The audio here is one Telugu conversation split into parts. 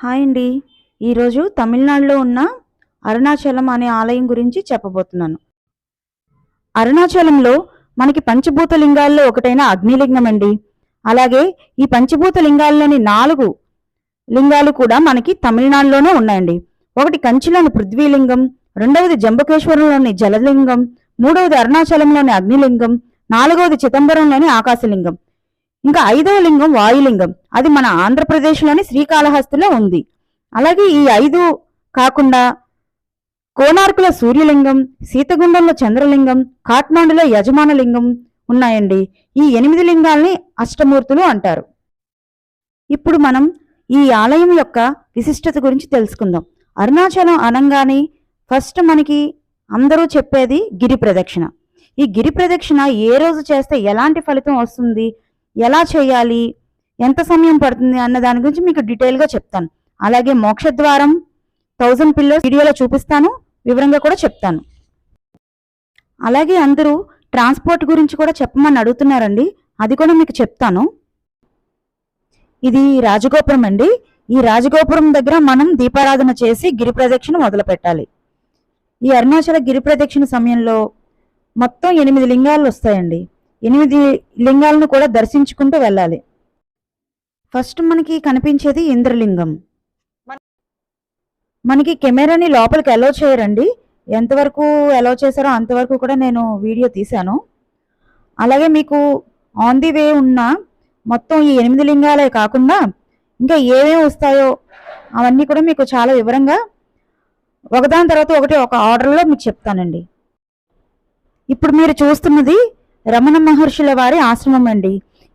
హాయ్ అండి. ఈరోజు తమిళనాడులో ఉన్న అరుణాచలం అనే ఆలయం గురించి చెప్పబోతున్నాను. అరుణాచలంలో మనకి పంచభూత లింగాల్లో ఒకటైన అగ్నిలింగం అండి. అలాగే ఈ పంచభూత లింగాల్లోని 4 లింగాలు కూడా మనకి తమిళనాడులోనే ఉన్నాయండి. ఒకటి కంచిలోని పృథ్వీలింగం, రెండవది జంబుకేశ్వరంలోని జలలింగం, మూడవది అరుణాచలంలోని అగ్నిలింగం, నాలుగవది చిదంబరంలోని ఆకాశలింగం. ఇంకా 5వ లింగం వాయులింగం. అది మన ఆంధ్రప్రదేశ్లోని శ్రీకాళహస్తిలో ఉంది. అలాగే ఈ 5 కాకుండా కోనార్కులో సూర్యలింగం, సీతగుండంలో చంద్రలింగం, కాట్మాండులో యజమాన లింగం ఉన్నాయండి. ఈ 8 లింగాల్ని అష్టమూర్తులు అంటారు. ఇప్పుడు మనం ఈ ఆలయం యొక్క విశిష్టత గురించి తెలుసుకుందాం. అరుణాచలం అనంగానే ఫస్ట్ మనకి అందరూ చెప్పేది గిరి ప్రదక్షిణ. ఈ గిరి ప్రదక్షిణ ఏ రోజు చేస్తే ఎలాంటి ఫలితం వస్తుంది, ఎలా చేయాలి, ఎంత సమయం పడుతుంది అన్న దాని గురించి మీకు డీటెయిల్గా చెప్తాను. అలాగే మోక్షద్వారం 1000 పిల్లర్స్ వీడియోలో చూపిస్తాను, వివరంగా కూడా చెప్తాను. అలాగే అందరూ ట్రాన్స్పోర్ట్ గురించి కూడా చెప్పమని అడుగుతున్నారండి, అది కూడా మీకు చెప్తాను. ఇది రాజగోపురం అండి. ఈ రాజగోపురం దగ్గర మనం దీపారాధన చేసి గిరి ప్రదక్షిణ మొదలు పెట్టాలి. ఈ అరుణాచల గిరి ప్రదక్షిణ సమయంలో మొత్తం 8 లింగాలు వస్తాయండి. 8 లింగాలను కూడా దర్శించుకుంటూ వెళ్ళాలి. ఫస్ట్ మనకి కనిపించేది ఇంద్రలింగం. మనకి కెమెరాని లోపలికి అలౌ చేయరండి. ఎంతవరకు అలౌ చేశారో అంతవరకు కూడా నేను వీడియో తీశాను. అలాగే మీకు ఆన్ ది వే ఉన్న మొత్తం ఈ 8 లింగాలే కాకుండా ఇంకా ఏమేమి వస్తాయో అవన్నీ కూడా మీకు చాలా వివరంగా ఒకదాని తర్వాత ఒకటి ఒక ఆర్డర్లో మీకు చెప్తానండి. ఇప్పుడు మీరు చూస్తున్నది రమణ మహర్షుల వారి ఆశ్రమం అండి.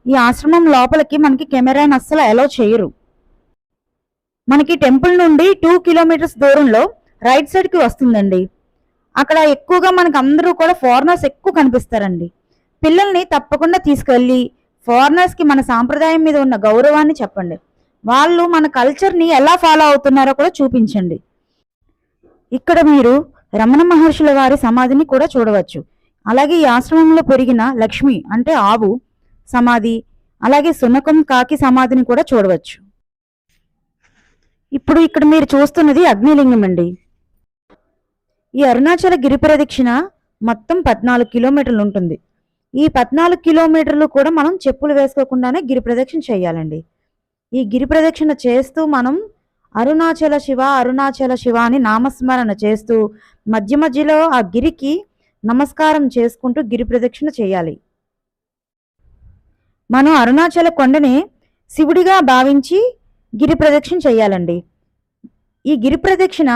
ఈ ఆశ్రమం లోపలికి మనకి కెమెరాని అస్సలు అలౌ చేయరు. మనకి టెంపుల్ నుండి 2 కిలోమీటర్స్ దూరంలో రైట్ సైడ్కి వస్తుందండి. అక్కడ ఎక్కువగా మనకు అందరూ కూడా ఫారినర్స్ ఎక్కువ కనిపిస్తారండి. పిల్లల్ని తప్పకుండా తీసుకెళ్ళి ఫారినర్స్కి మన సాంప్రదాయం మీద ఉన్న గౌరవాన్ని చెప్పండి. వాళ్ళు మన కల్చర్ని ఎలా ఫాలో అవుతున్నారో కూడా చూపించండి. ఇక్కడ మీరు రమణ మహర్షుల వారి సమాధిని కూడా చూడవచ్చు. అలాగే ఈ ఆశ్రమంలో పెరిగిన లక్ష్మి అంటే ఆవు సమాధి, అలాగే సునకం కాకి సమాధిని కూడా చూడవచ్చు. ఇప్పుడు ఇక్కడ మీరు చూస్తున్నది అగ్నిలింగం అండి. ఈ అరుణాచల గిరి ప్రదక్షిణ మొత్తం 14 కిలోమీటర్లు ఉంటుంది. ఈ 14 కిలోమీటర్లు కూడా మనం చెప్పులు వేసుకోకుండానే గిరి ప్రదక్షిణ చేయాలండి. ఈ గిరి ప్రదక్షిణ చేస్తూ మనం అరుణాచల శివ అరుణాచల శివ అని నామస్మరణ చేస్తూ మధ్య మధ్యలో ఆ గిరికి నమస్కారం చేసుకుంటూ గిరి ప్రదక్షిణ చేయాలి. మనం అరుణాచల కొండని శివుడిగా భావించి గిరి ప్రదక్షిణ చేయాలండి. ఈ గిరి ప్రదక్షిణ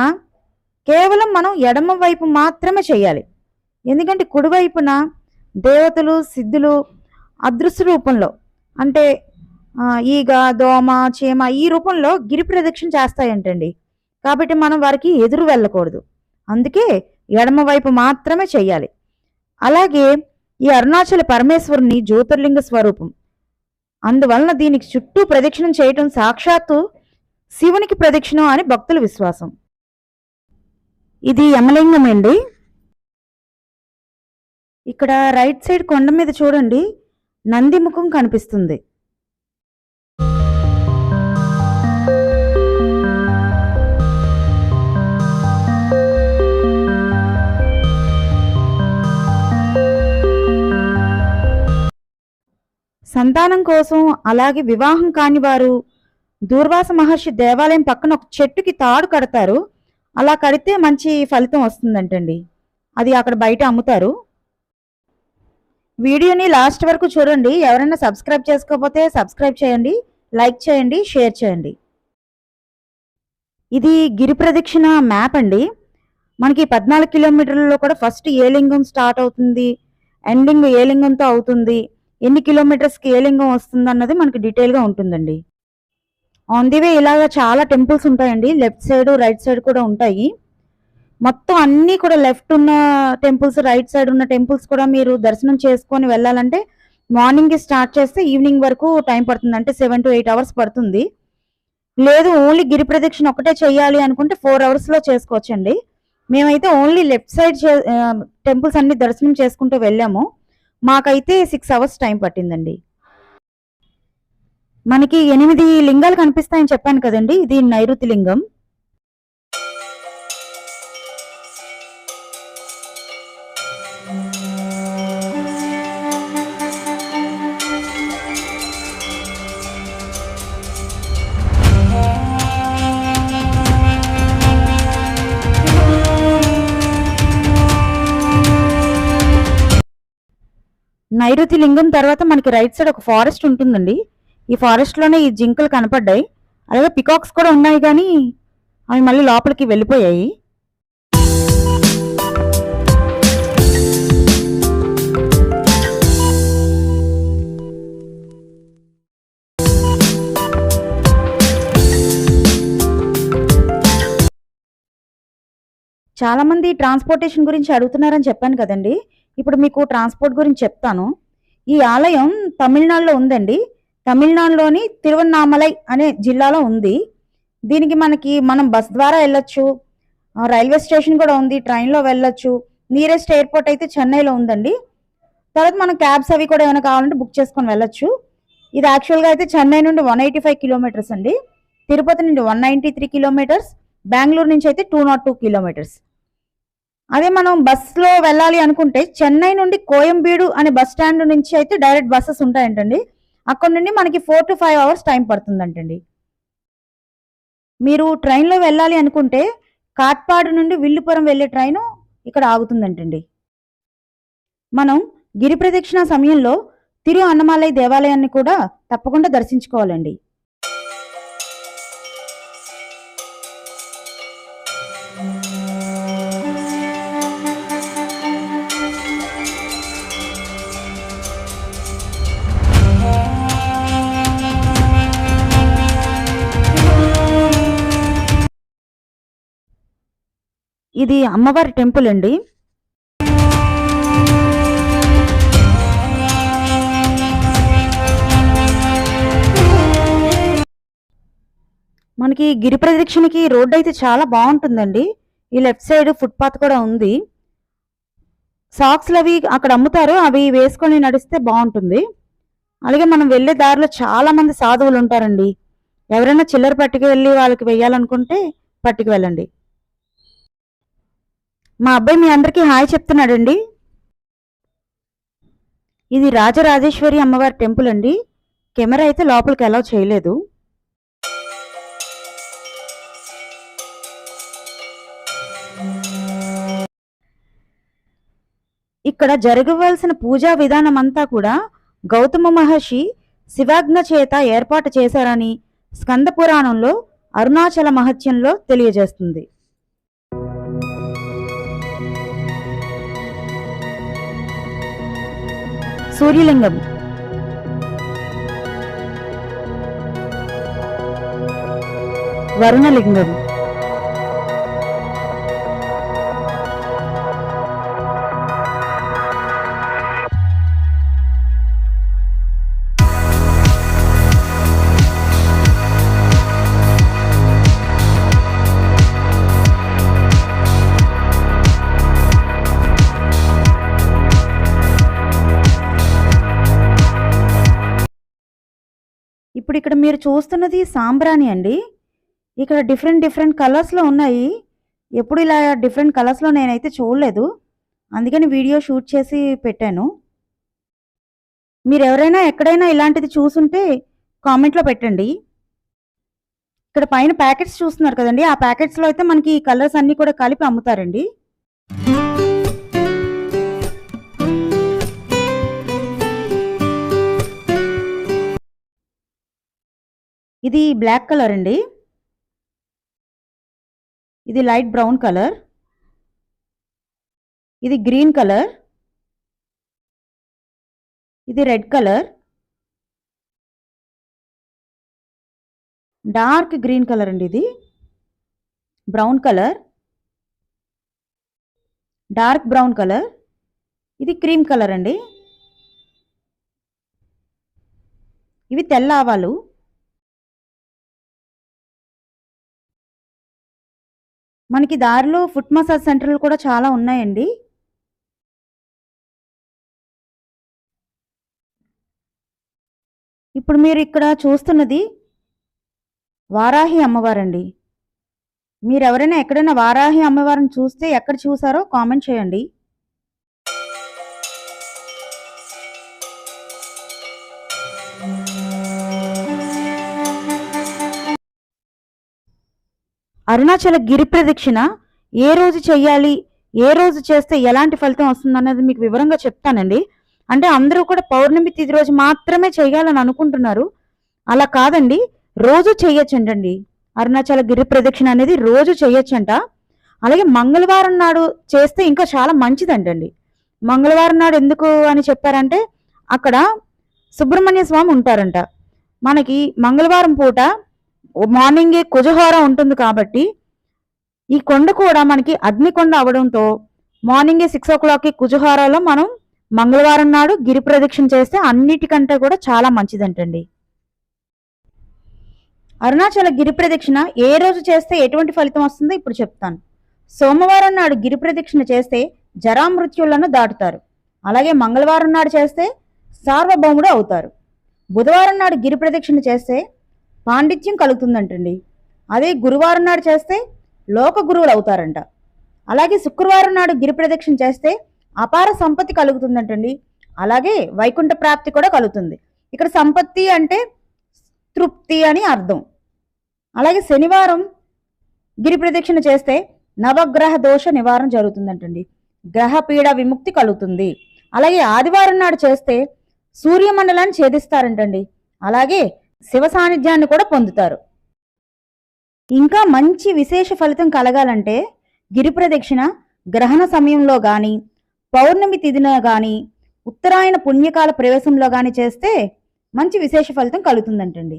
కేవలం మనం ఎడమ వైపు మాత్రమే చేయాలి. ఎందుకంటే కుడివైపున దేవతలు సిద్ధులు అదృశ్య రూపంలో అంటే ఈగ దోమ చీమ ఈ రూపంలో గిరి ప్రదక్షిణ చేస్తాయంటండి. కాబట్టి మనం వారికి ఎదురు వెళ్ళకూడదు. అందుకే ఎడమ వైపు మాత్రమే చేయాలి. అలాగే ఈ అరుణాచల పరమేశ్వరుని జ్యోతిర్లింగ స్వరూపం, అందువలన దీనికి చుట్టూ ప్రదక్షిణం చేయటం సాక్షాత్తు శివునికి ప్రదక్షిణం అని భక్తుల విశ్వాసం. ఇది యమలింగం అండి. ఇక్కడ రైట్ సైడ్ కొండ మీద చూడండి నంది ముఖం కనిపిస్తుంది. సంతానం కోసం అలాగే వివాహం కాని వారు దూర్వాస మహర్షి దేవాలయం పక్కన ఒక చెట్టుకి తాడు కడతారు. అలా కడితే మంచి ఫలితం వస్తుందంటండి. అది అక్కడ బయట అమ్ముతారు. వీడియోని లాస్ట్ వరకు చూడండి. ఎవరైనా సబ్స్క్రైబ్ చేసుకోకపోతే సబ్స్క్రైబ్ చేయండి, లైక్ చేయండి, షేర్ చేయండి. ఇది గిరి ప్రదక్షిణ మ్యాప్ అండి. మనకి 14 కిలోమీటర్లలో కూడా ఫస్ట్ ఏ లింగం స్టార్ట్ అవుతుంది, ఎండింగ్ ఏ లింగంతో అవుతుంది, ఎన్ని కిలోమీటర్స్కి ఏ లింగం వస్తుంది అన్నది మనకి డీటెయిల్గా ఉంటుందండి. ఆన్ ది వే ఇలాగ చాలా టెంపుల్స్ ఉంటాయండి. లెఫ్ట్ సైడ్ రైట్ సైడ్ కూడా ఉంటాయి. మొత్తం అన్నీ కూడా లెఫ్ట్ ఉన్న టెంపుల్స్ రైట్ సైడ్ ఉన్న టెంపుల్స్ కూడా మీరు దర్శనం చేసుకొని వెళ్ళాలంటే మార్నింగ్కి స్టార్ట్ చేస్తే ఈవినింగ్ వరకు టైం పడుతుంది. అంటే 7 to 8 అవర్స్ పడుతుంది. లేదు ఓన్లీ గిరి ప్రదక్షిణ ఒకటే చేయాలి అనుకుంటే 4 అవర్స్లో చేసుకోవచ్చండి. మేమైతే ఓన్లీ లెఫ్ట్ సైడ్ టెంపుల్స్ అన్ని దర్శనం చేసుకుంటూ వెళ్ళాము. మాకైతే 6 అవర్స్ టైం పట్టిందండి. మనకి 8 లింగాలు కనిపిస్తాయని చెప్పాను కదండి, ఇది నైరుతి లింగం. నైరుతి లింగం తర్వాత మనకి రైట్ సైడ్ ఒక ఫారెస్ట్ ఉంటుందండి. ఈ ఫారెస్ట్ లోనే ఈ జింకలు కనపడ్డాయి. అలాగే పికాక్స్ కూడా ఉన్నాయి, కానీ అవి మళ్ళీ లోపలికి వెళ్ళిపోయాయి. చాలా మంది ట్రాన్స్పోర్టేషన్ గురించి అడుగుతున్నారని చెప్పాను కదండి. ఇప్పుడు మీకు ట్రాన్స్పోర్ట్ గురించి చెప్తాను. ఈ ఆలయం తమిళనాడులో ఉందండి. తమిళనాడులోని తిరువన్నామలై అనే జిల్లాలో ఉంది. దీనికి మనం బస్ ద్వారా వెళ్ళొచ్చు, రైల్వే స్టేషన్ కూడా ఉంది, ట్రైన్లో వెళ్ళొచ్చు. నియరెస్ట్ ఎయిర్పోర్ట్ అయితే చెన్నైలో ఉందండి. తర్వాత మనం క్యాబ్స్ అవి కూడా ఏమైనా కావాలంటే బుక్ చేసుకొని వెళ్ళొచ్చు. ఇది యాక్చువల్గా అయితే చెన్నై నుండి 185 కిలోమీటర్స్ అండి, తిరుపతి నుండి 193 కిలోమీటర్స్, బెంగళూరు నుంచి అయితే 202 కిలోమీటర్స్. అదే మనం బస్సులో వెళ్ళాలి అనుకుంటే చెన్నై నుండి కోయంబేడు అనే బస్ స్టాండ్ నుంచి అయితే డైరెక్ట్ బస్సెస్ ఉంటాయంటండి. అక్కడ నుండి మనకి 4 to 5 అవర్స్ టైం పడుతుందంటండి. మీరు ట్రైన్లో వెళ్ళాలి అనుకుంటే కాట్పాడు నుండి విల్లుపురం వెళ్ళే ట్రైను ఇక్కడ ఆగుతుందంటండి. మనం గిరి ప్రదక్షిణ సమయంలో తిరు అన్నమాలై దేవాలయాన్ని కూడా తప్పకుండా దర్శించుకోవాలండి. ఇది అమ్మవారి టెంపుల్ అండి. మనకి గిరి ప్రదక్షిణకి రోడ్ అయితే చాలా బాగుంటుందండి. ఈ లెఫ్ట్ సైడ్ ఫుట్పాత్ కూడా ఉంది. సాక్స్లు అవి అక్కడ అమ్ముతారు, అవి వేసుకొని నడిస్తే బాగుంటుంది. అలాగే మనం వెళ్ళే దారిలో చాలా మంది సాధువులు ఉంటారండి. ఎవరైనా చిల్లర పట్టుకు వెళ్ళి వాళ్ళకి వెయ్యాలనుకుంటే పట్టుకు వెళ్ళండి. మా అబ్బాయి మీ అందరికీ హాయ్ చెప్తున్నాడండి. ఇది రాజరాజేశ్వరి అమ్మవారి టెంపుల్ అండి. కెమెరా అయితే లోపలికి అలౌ చేయలేదు. ఇక్కడ జరగవలసిన పూజా విధానం అంతా కూడా గౌతమ మహర్షి శివాజ్ఞ చేత ఏర్పాటు చేశారని స్కంద పురాణంలో అరుణాచల మహత్యంలో తెలియజేస్తుంది. సూర్యలింగం, వరుణలింగం, ఇప్పుడు ఇక్కడ మీరు చూస్తున్నది సాంబ్రాణి అండి. ఇక్కడ డిఫరెంట్ కలర్స్లో ఉన్నాయి. ఎప్పుడు ఇలా డిఫరెంట్ కలర్స్లో నేనైతే చూడలేదు, అందుకని వీడియో షూట్ చేసి పెట్టాను. మీరు ఎవరైనా ఎక్కడైనా ఇలాంటిది చూసుంటే కామెంట్లో పెట్టండి. ఇక్కడ పైన ప్యాకెట్స్ చూస్తున్నారు కదండి, ఆ ప్యాకెట్స్లో అయితే మనకి ఈ కలర్స్ అన్నీ కూడా కలిపి అమ్ముతారండి. ఇది బ్లాక్ కలర్ అండి, ఇది లైట్ బ్రౌన్ కలర్, ఇది గ్రీన్ కలర్, ఇది red colour, dark green colour అండి, ఇది brown colour, dark brown colour, ఇది క్రీమ్ కలర్ అండి. ఇవి తెల్ల ఆవాలు. మనకి దారిలో ఫుట్ మసాజ్ సెంటర్లు కూడా చాలా ఉన్నాయండి. ఇప్పుడు మీరు ఇక్కడ చూస్తున్నది వారాహి అమ్మవారండి. మీరెవరైనా ఎక్కడైనా వారాహి అమ్మవారిని చూస్తే ఎక్కడ చూసారో కామెంట్ చేయండి. అరుణాచల గిరి ప్రదక్షిణ ఏ రోజు చెయ్యాలి, ఏ రోజు చేస్తే ఎలాంటి ఫలితం వస్తుందనేది మీకు వివరంగా చెప్తానండి. అంటే అందరూ కూడా పౌర్ణమి తిథి రోజు మాత్రమే చేయాలని అనుకుంటున్నారు. అలా కాదండి, రోజు చెయ్యొచ్చండి. అరుణాచల గిరి ప్రదక్షిణ అనేది రోజు చెయ్యొచ్చంట. అలాగే మంగళవారం నాడు చేస్తే ఇంకా చాలా మంచిదంటండి. మంగళవారం నాడు ఎందుకు అని చెప్పారంటే అక్కడ సుబ్రహ్మణ్య స్వామి ఉంటారంట. మనకి మంగళవారం పూట మార్నింగే కుజహోర ఉంటుంది కాబట్టి ఈ కొండ కూడా మనకి అగ్నికొండ అవడంతో మార్నింగే 6 o'clockకి కుజహోరాలో మనం మంగళవారం నాడు గిరి ప్రదక్షిణ చేస్తే అన్నిటికంటే కూడా చాలా మంచిదంటండి. అరుణాచల గిరి ప్రదక్షిణ ఏ రోజు చేస్తే ఎటువంటి ఫలితం వస్తుందో ఇప్పుడు చెప్తాను. సోమవారం నాడు గిరి ప్రదక్షిణ చేస్తే జరామృత్యులను దాటుతారు. అలాగే మంగళవారం నాడు చేస్తే సార్వభౌముడు అవుతారు. బుధవారం నాడు గిరి ప్రదక్షిణ చేస్తే పాండిత్యం కలుగుతుందంటండి. అదే గురువారం నాడు చేస్తే లోక గురువులు అవుతారంట. అలాగే శుక్రవారం నాడు గిరి ప్రదక్షిణ చేస్తే అపార సంపత్తి కలుగుతుందంటండి. అలాగే వైకుంఠ ప్రాప్తి కూడా కలుగుతుంది. ఇక్కడ సంపత్తి అంటే తృప్తి అని అర్థం. అలాగే శనివారం గిరి ప్రదక్షిణ చేస్తే నవగ్రహ దోష నివారణ జరుగుతుందంటండి. గ్రహ పీడ విముక్తి కలుగుతుంది. అలాగే ఆదివారం నాడు చేస్తే సూర్యమండలాన్ని ఛేదిస్తారంటండి. అలాగే శివ సాన్నిధ్యాన్ని కూడా పొందుతారు. ఇంకా మంచి విశేష ఫలితం కలగాలంటే గిరి ప్రదక్షిణ గ్రహణ సమయంలో కానీ, పౌర్ణమి తిథిన కానీ, ఉత్తరాయణ పుణ్యకాల ప్రవేశంలో కానీ చేస్తే మంచి విశేష ఫలితం కలుగుతుందంటండి.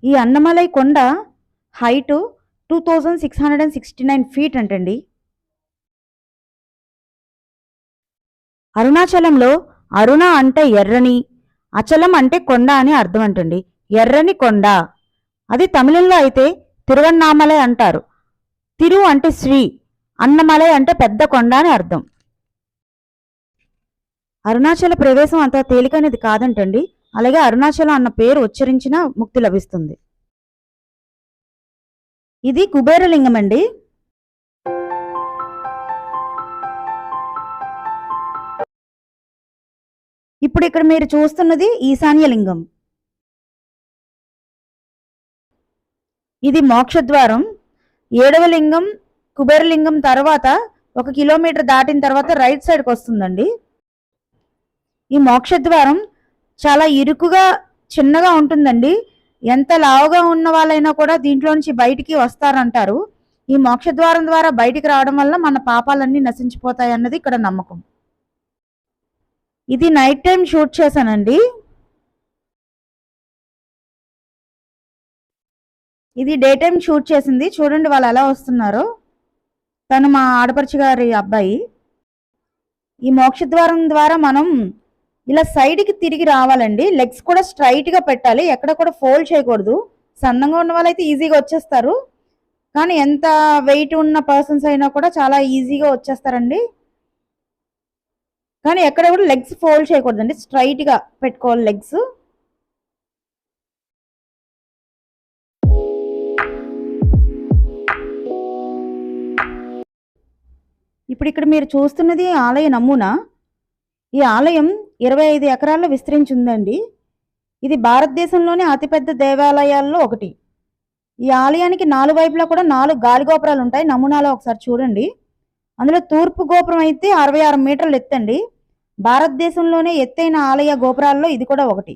ఈ అన్నమలై కొండ హైటు 2669 feet అంటండి. అరుణాచలంలో అరుణ అంటే ఎర్రని, అచలం అంటే కొండ అని అర్థం అంటండి. ఎర్రని కొండ. అది తమిళంలో అయితే తిరువన్నామలై అంటారు. తిరు అంటే శ్రీ, అన్నమలై అంటే పెద్ద కొండ అని అర్థం. అరుణాచల ప్రవేశం అంత తేలికైనది కాదంటండి. అలాగే అరుణాచలం అన్న పేరు ఉచ్చరించినా ముక్తి లభిస్తుంది. ఇది కుబేరలింగం అండి. ఇప్పుడు ఇక్కడ మీరు చూస్తున్నది ఈశాన్యలింగం. ఇది మోక్షద్వారం. 7వ లింగం కుబేరలింగం తర్వాత 1 కిలోమీటర్ దాటిన తర్వాత రైట్ సైడ్కి వస్తుందండి. ఈ మోక్షద్వారం చాలా ఇరుకుగా చిన్నగా ఉంటుందండి. ఎంత లావుగా ఉన్న వాళ్ళైనా కూడా దీంట్లో నుంచి బయటికి వస్తారంటారు. ఈ మోక్షద్వారం ద్వారా బయటికి రావడం వల్ల మన పాపాలన్నీ నశించిపోతాయి అన్నది ఇక్కడ నమ్మకం. ఇది నైట్ టైం షూట్ చేశానండి. ఇది డే టైం షూట్ చేసింది. చూడండి వాళ్ళు ఎలా వస్తున్నారో. తను మా ఆడపడుచు గారి అబ్బాయి. ఈ మోక్షద్వారం ద్వారా మనం ఇలా సైడ్కి తిరిగి రావాలండి. లెగ్స్ కూడా స్ట్రైట్గా పెట్టాలి, ఎక్కడ కూడా ఫోల్డ్ చేయకూడదు. సన్నంగా ఉన్న వాళ్ళైతే ఈజీగా వచ్చేస్తారు, కానీ ఎంత వెయిట్ ఉన్న పర్సన్స్ అయినా కూడా చాలా ఈజీగా వచ్చేస్తారండి. కానీ ఎక్కడ కూడా లెగ్స్ ఫోల్డ్ చేయకూడదండి, స్ట్రైట్గా పెట్టుకోవాలి లెగ్స్. ఇప్పుడు ఇక్కడ మీరు చూస్తున్నది ఆలయ నమూనా. ఈ ఆలయం 25 ఎకరాల్లో విస్తరించి ఉందండి. ఇది భారతదేశంలోనే అతిపెద్ద దేవాలయాల్లో ఒకటి. ఈ ఆలయానికి 4 వైపులా కూడా 4 గాలి గోపురాలు ఉంటాయి. నమూనాలో ఒకసారి చూడండి. అందులో తూర్పు గోపురం అయితే 66 మీటర్లు ఎత్తండి. భారతదేశంలోనే ఎత్తైన ఆలయ గోపురాల్లో ఇది కూడా ఒకటి.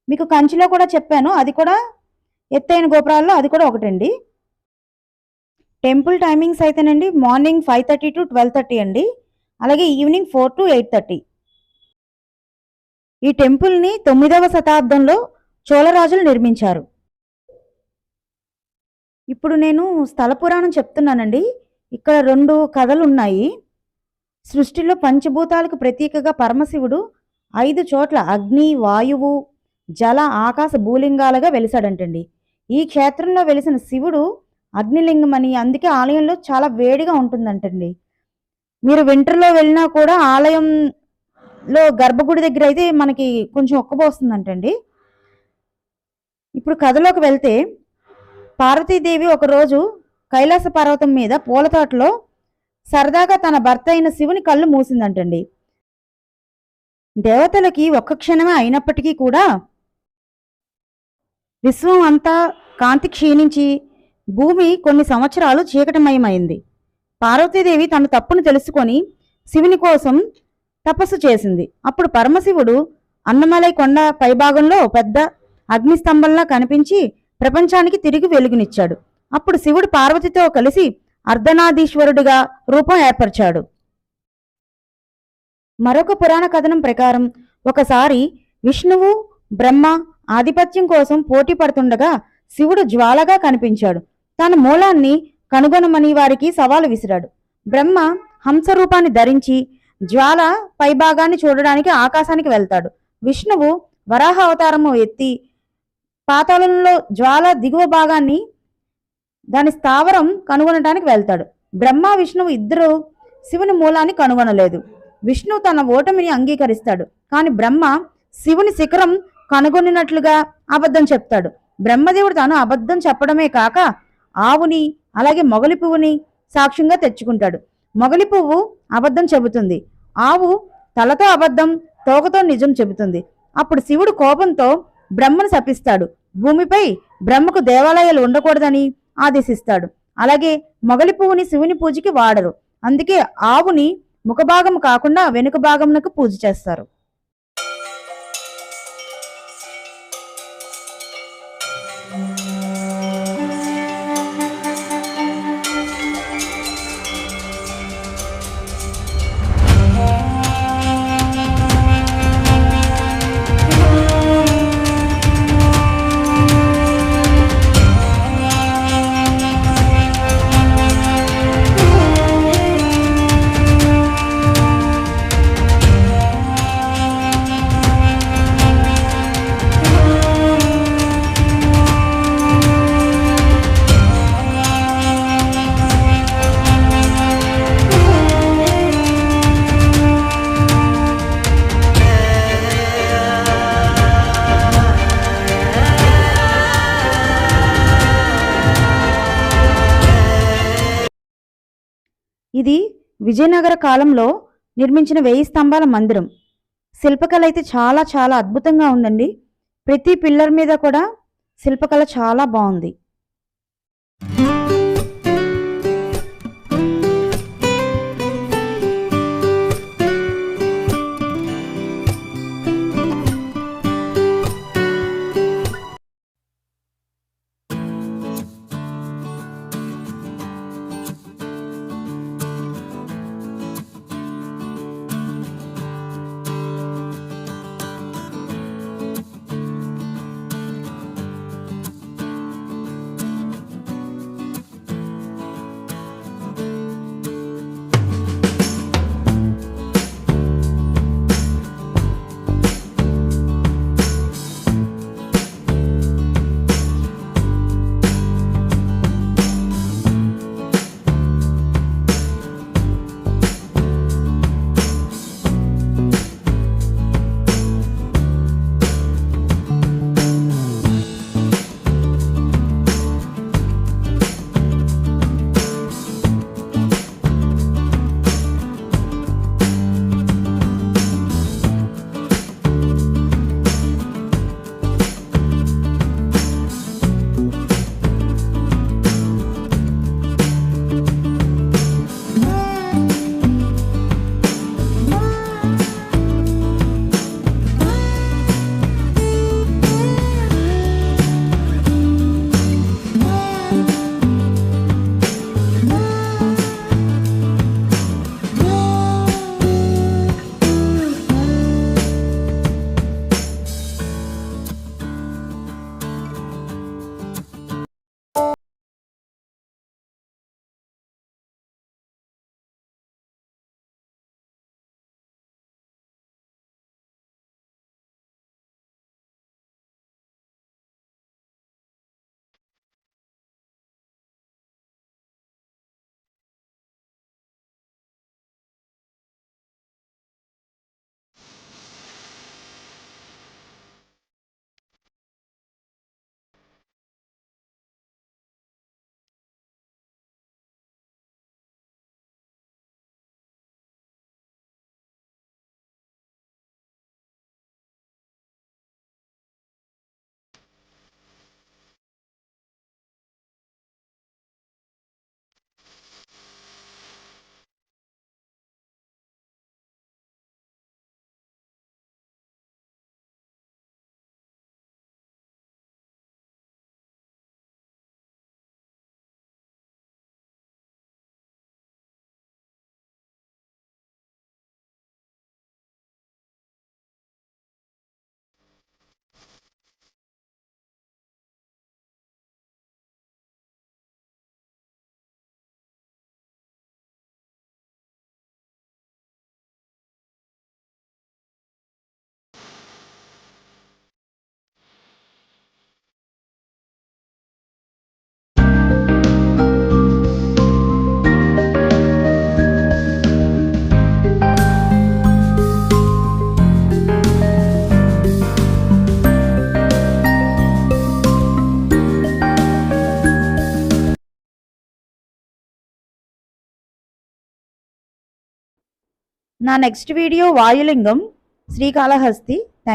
మీకు కంచిలో కూడా చెప్పాను, అది కూడా ఎత్తైన గోపురాల్లో అది కూడా ఒకటండి. టెంపుల్ టైమింగ్స్ అయితేనండి మార్నింగ్ 5:30 to 12:30 అండి. అలాగే ఈవినింగ్ 4 to 8:30. ఈ టెంపుల్ని 9వ శతాబ్దంలో చోళరాజులు నిర్మించారు. ఇప్పుడు నేను స్థల పురాణం చెప్తున్నానండి. ఇక్కడ 2 కథలు ఉన్నాయి. సృష్టిలో పంచభూతాలకు ప్రతీకగా పరమశివుడు 5 చోట్ల అగ్ని, వాయువు, జల, ఆకాశ భూలింగాలుగా వెలిసాడంటండి. ఈ క్షేత్రంలో వెలిసిన శివుడు అగ్నిలింగం అని, అందుకే ఆలయంలో చాలా వేడిగా ఉంటుందంటండి. మీరు వింటర్లో వెళ్ళినా కూడా ఆలయం లో గర్భగుడి దగ్గర అయితే మనకి కొంచెం ఒక్కబోస్తుందంటండి. ఇప్పుడు కథలోకి వెళ్తే పార్వతీదేవి ఒకరోజు కైలాస పర్వతం మీద పూల తోటలో సరదాగా తన భర్త అయిన శివుని కళ్ళు మూసిందంటండి. దేవతలకి ఒక్క క్షణమే అయినప్పటికీ కూడా విశ్వం అంతా కాంతి క్షీణించి భూమి కొన్ని సంవత్సరాలు చీకటిమయమైంది. పార్వతీదేవి తన తప్పును తెలుసుకొని శివుని కోసం తపస్సు చేసింది. అప్పుడు పరమశివుడు అన్నమలై కొండ పైభాగంలో పెద్ద అగ్నిస్తంభంలా కనిపించి ప్రపంచానికి తిరిగి వెలుగునిచ్చాడు. అప్పుడు శివుడు పార్వతితో కలిసి అర్ధనాదీశ్వరుడిగా రూపం ఏర్పరిచాడు. మరొక పురాణ కథనం ప్రకారం ఒకసారి విష్ణువు బ్రహ్మ ఆధిపత్యం కోసం పోటీ పడుతుండగా శివుడు జ్వాలగా కనిపించాడు. తన మూలాన్ని కనుగొనమని వారికి సవాలు విసిరాడు. బ్రహ్మ హంస రూపాన్ని ధరించి జ్వాల పైభాగాన్ని చూడడానికి ఆకాశానికి వెళ్తాడు. విష్ణువు వరాహ అవతారము ఎత్తి పాతాళంలో జ్వాల దిగువ భాగాన్ని దాని స్థావరం కనుగొనడానికి వెళ్తాడు. బ్రహ్మ విష్ణువు ఇద్దరు శివుని మూలాన్ని కనుగొనలేదు. విష్ణువు తన ఓటమిని అంగీకరిస్తాడు. కానీ బ్రహ్మ శివుని శిఖరం కనుగొనినట్లుగా అబద్ధం చెప్తాడు. బ్రహ్మదేవుడు తాను అబద్ధం చెప్పడమే కాక ఆవుని అలాగే మొగలి పువ్వుని సాక్ష్యంగా తెచ్చుకుంటాడు. మొగలి పువ్వు అబద్ధం చెబుతుంది, ఆవు తలతో అబద్ధం తోకతో నిజం చెబుతుంది. అప్పుడు శివుడు కోపంతో బ్రహ్మను శపిస్తాడు. భూమిపై బ్రహ్మకు దేవాలయాలు ఉండకూడదని ఆదేశిస్తాడు. అలాగే మొగలి పువ్వుని శివుని పూజకి వాడరు. అందుకే ఆవుని ముఖభాగం కాకుండా వెనుక భాగమునకు పూజ చేస్తారు. ఇది విజయనగర కాలంలో నిర్మించిన 1000 స్తంభాల మందిరం. శిల్పకళ అయితే చాలా చాలా అద్భుతంగా ఉందండి. ప్రతి పిల్లర్ మీద కూడా శిల్పకళ చాలా బాగుంది. నా నెక్స్ట్ వీడియో వాయులింగం శ్రీకాళహస్తి. థ్యాంక్